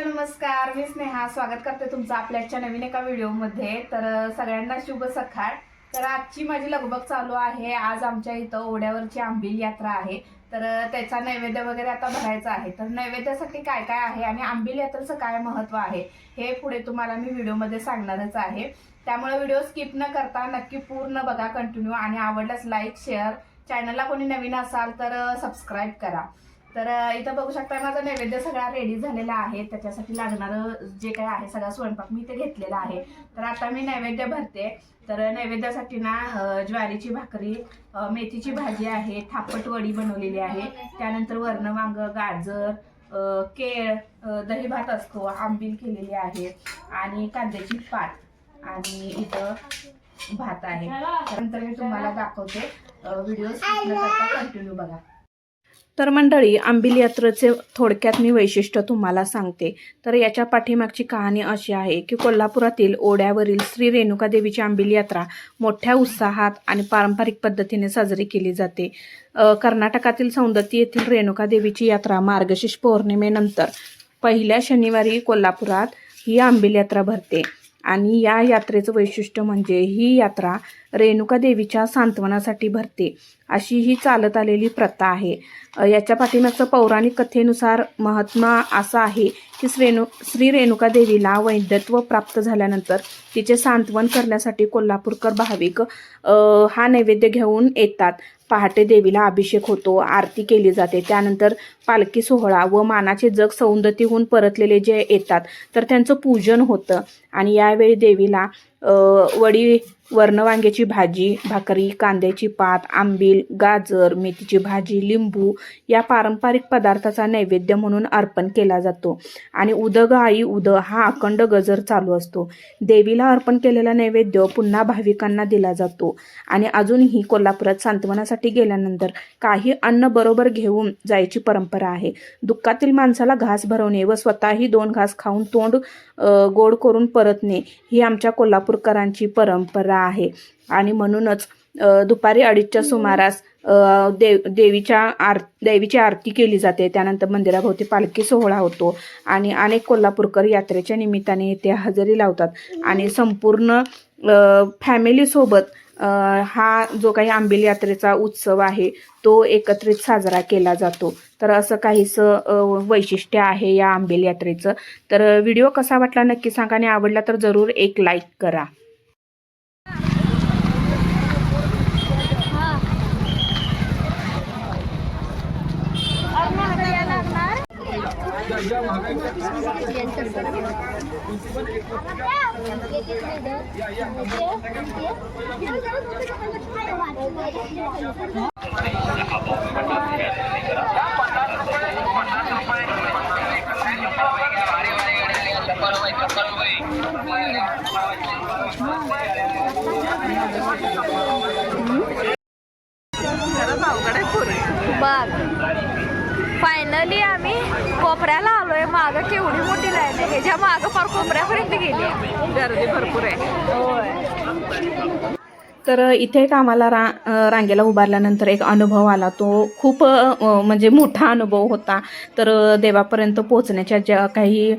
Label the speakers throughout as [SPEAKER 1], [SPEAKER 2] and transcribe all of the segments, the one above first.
[SPEAKER 1] नमस्कार, मी स्नेहा स्वागत करते तुमचं आपल्या नवीन एका व्हिडिओमध्ये। तर सगळ्यांना शुभ सकाळ। तर आजची माझी लगबग चालू आहे। आज आमच्या इथं ओढ्यावरची आंबील यात्रा आहे। तर त्याचा नैवेद्य वगैरे आता भरायचा आहे। तर नैवेद्यासाठी काय काय आहे आणि आंबील यात्रेचं काय महत्त्व आहे हे पुढे तुम्हाला मी व्हिडिओमध्ये सांगणारच आहे। त्यामुळे व्हिडिओ स्किप न करता नक्की पूर्ण बघा, कंटिन्यू, आणि आवडल्यास लाईक शेअर, चॅनलला कोणी नवीन असाल तर सबस्क्राईब करा। तर इथं बघू शकता माझा नैवेद्य सगळा रेडी झालेला आहे। त्याच्यासाठी लागणारं जे काय आहे सगळा स्वयंपाक मी इथे घेतलेला आहे। तर आता मी नैवेद्य भरते। तर नैवेद्यासाठी ना ज्वारीची भाकरी, मेथीची भाजी आहे, थापट वडी बनवलेली आहे, त्यानंतर वरण वांग, गाजर, केळ, दही भात असतो, आंबील केलेली आहे आणि कांद्याची पात आणि इथं भात आहे। त्यानंतर मी तुम्हाला दाखवते, व्हिडिओ स्किप न करता कंटिन्यू बघा।
[SPEAKER 2] तर मंडळी, आंबील यात्रेचे थोडक्यात मी वैशिष्ट्य तुम्हाला सांगते। तर याच्या पाठीमागची कहाणी अशी आहे की कोल्हापुरातील ओढ्यावरील श्री रेणुका देवीची आंबील यात्रा मोठ्या उत्साहात आणि पारंपरिक पद्धतीने साजरी केली जाते। कर्नाटकातील सौंदत्ती येथील रेणुका देवीची यात्रा मार्गशीर्ष पौर्णिमेनंतर पहिल्या शनिवारी कोल्हापुरात ही आंबील यात्रा भरते। आणि या यात्रेचं वैशिष्ट्य म्हणजे ही यात्रा रेणुका देवीच्या सांत्वनासाठी भरते, अशी ही चालत आलेली प्रथा आहे। याच्या पाठीमागचं पौराणिक कथेनुसार महात्मा असा आहे की श्री रेणुका देवीला वैद्यत्व प्राप्त झाल्यानंतर तिचे सांत्वन करण्यासाठी कोल्हापूरकर भाविक हा नैवेद्य घेऊन येतात। पहाटे देवीला अभिषेक होतो, आरती केली जाते, त्यानंतर पालखी सोहळा व मानाचे जग सौंदतीहून परतलेले जे येतात तर त्यांचं पूजन होतं। आणि यावेळी देवीला वडी, वरणवांग्याची भाजी, भाकरी, कांद्याची पात, आंबील, गाजर, मेथीची भाजी, लिंबू या पारंपरिक पदार्थाचा नैवेद्य म्हणून अर्पण केला जातो। आणि उदग आई उद हा अखंड गजर चालू असतो। देवीला अर्पण केलेला नैवेद्य पुन्हा भाविकांना दिला जातो। आणि अजूनही कोल्हापुरात सांत्वनासाठी गेल्यानंतर काही अन्न बरोबर घेऊन जायची परंपरा आहे। दुःखातील माणसाला घास भरवणे व स्वतःही 2 घास खाऊन तोंड गोड करून परतणे ही आमच्या कोल्हापूरकरांची परंपरा आहे। आणि म्हणूनच दुपारी 2:30च्या सुमारास देवीची आरती केली जाते, त्यानंतर मंदिराभोवती पालखी सोहळा होतो आणि अनेक कोल्हापूरकर यात्रेच्या निमित्ताने येथे हजेरी लावतात आणि संपूर्ण फॅमिलीसोबत हा जो काही आंबील यात्रेचा उत्सव आहे तो एकत्रित साजरा केला जातो। तर असं काहीसं वैशिष्ट्य आहे या आंबील यात्रेचं। तर व्हिडिओ कसा वाटला नक्की सांगा आणि आवडला तर जरूर एक लाईक करा।
[SPEAKER 3] फायनली आम्ही कोपऱ्याला आलोय। मागं केवढी मोठी लाईन आहे, ह्याच्या मागं फार कोपऱ्यापर्यंत गेली, गर्दी भरपूर आहे। होय।
[SPEAKER 2] तर इथे एक आम्हाला रांगेला उभारल्यानंतर एक अनुभव आला, तो खूप म्हणजे मोठा अनुभव होता। तर देवापर्यंत पोहोचण्याच्या ज्या काही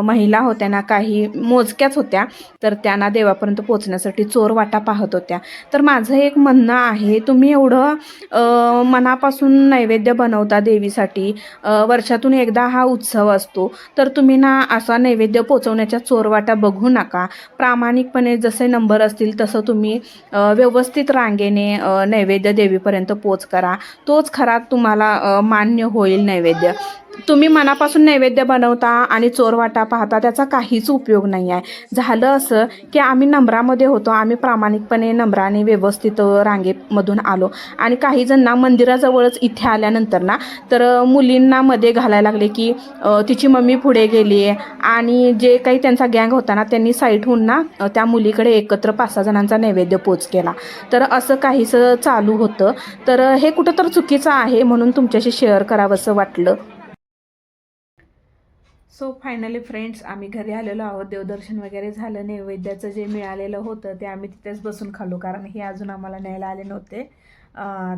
[SPEAKER 2] महिला होत्या ना, काही मोजक्याच होत्या, तर त्यांना देवापर्यंत पोहोचण्यासाठी चोरवाटा पाहत होत्या। तर माझं एक म्हणणं आहे, तुम्ही एवढं मनापासून नैवेद्य बनवता देवीसाठी, वर्षातून एकदा हा उत्सव असतो, तर तुम्ही ना असा नैवेद्य पोचवण्याच्या चोरवाटा बघू नका। प्रामाणिकपणे जसे नंबर असतील तसं तुम्ही व्यवस्थित रांगेने नैवेद्य देवीपर्यंत पोच करा, तोच खरा तुम्हाला मान्य होईल नैवेद्य। तुम्ही मनापासून नैवेद्य बनवता आणि चोरवाटा पाहता, त्याचा काहीच उपयोग नाही आहे। झालं असं की आम्ही नंबरामध्ये होतो, आम्ही प्रामाणिकपणे नंबराने व्यवस्थित रांगेमधून आलो आणि काही जण ना मंदिराजवळच इथे आल्यानंतर ना तर मुलींना मध्ये घालायला लागले की तिची मम्मी पुढे गेली आहे, आणि जे काही त्यांचा गँग होता ना त्यांनी साईड होऊन ना त्या मुलीकडे एकत्र 5-6 जणांचा नैवेद्य पोच केला। तर असं काहीसं चालू होतं। तर हे कुठं तर चुकीचं आहे, म्हणून तुमच्याशी शेअर करावंसं वाटलं। सो फायनली फ्रेंड्स, आम्ही घरी आलेलो आहोत। देवदर्शन वगैरे झालं, नैवेद्याचं जे मिळालेलं होतं ते आम्ही तिथेच बसून खाल्लो, कारण हे अजून आम्हाला न्यायला आले नव्हते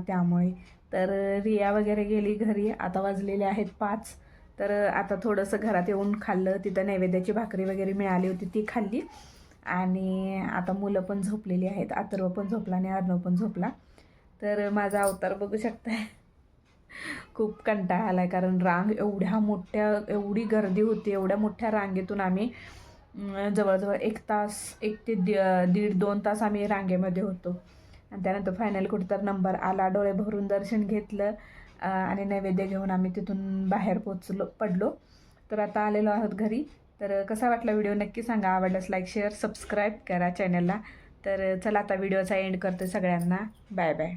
[SPEAKER 2] त्यामुळे। तर रिया वगैरे गेली घरी, आता वाजलेले आहेत 5। तर आता थोडंसं घरात येऊन खाल्लं. तिथं नैवेद्याची भाकरी वगैरे मिळाली होती ती खाल्ली. आणि आता मुलं पण झोपलेली आहेत. अथर्व पण झोपला आणि अर्णव पण झोपला. तर माझा अवतार बघू शकताय. खूप कंटाळा आला आहे, कारण रांग एवढी गर्दी होती. एवढ्या मोठ्या रांगेतून आम्ही जवळजवळ 1 तास 1 ते 1.5-2 तास आम्ही रांगेमध्ये होतो. आणि त्यानंतर फायनल कुठं नंबर आला. डोळे भरून दर्शन घेतलं आणि नैवेद्य घेऊन आम्ही तिथून बाहेर पडलो. तर आता आलेलो आहोत घरी. तर कसा वाटला व्हिडिओ नक्की सांगा. आवडल्यास लाईक शेअर सबस्क्राईब करा चॅनलला. तर चला आता व्हिडिओचा एंड करते. सगळ्यांना बाय बाय.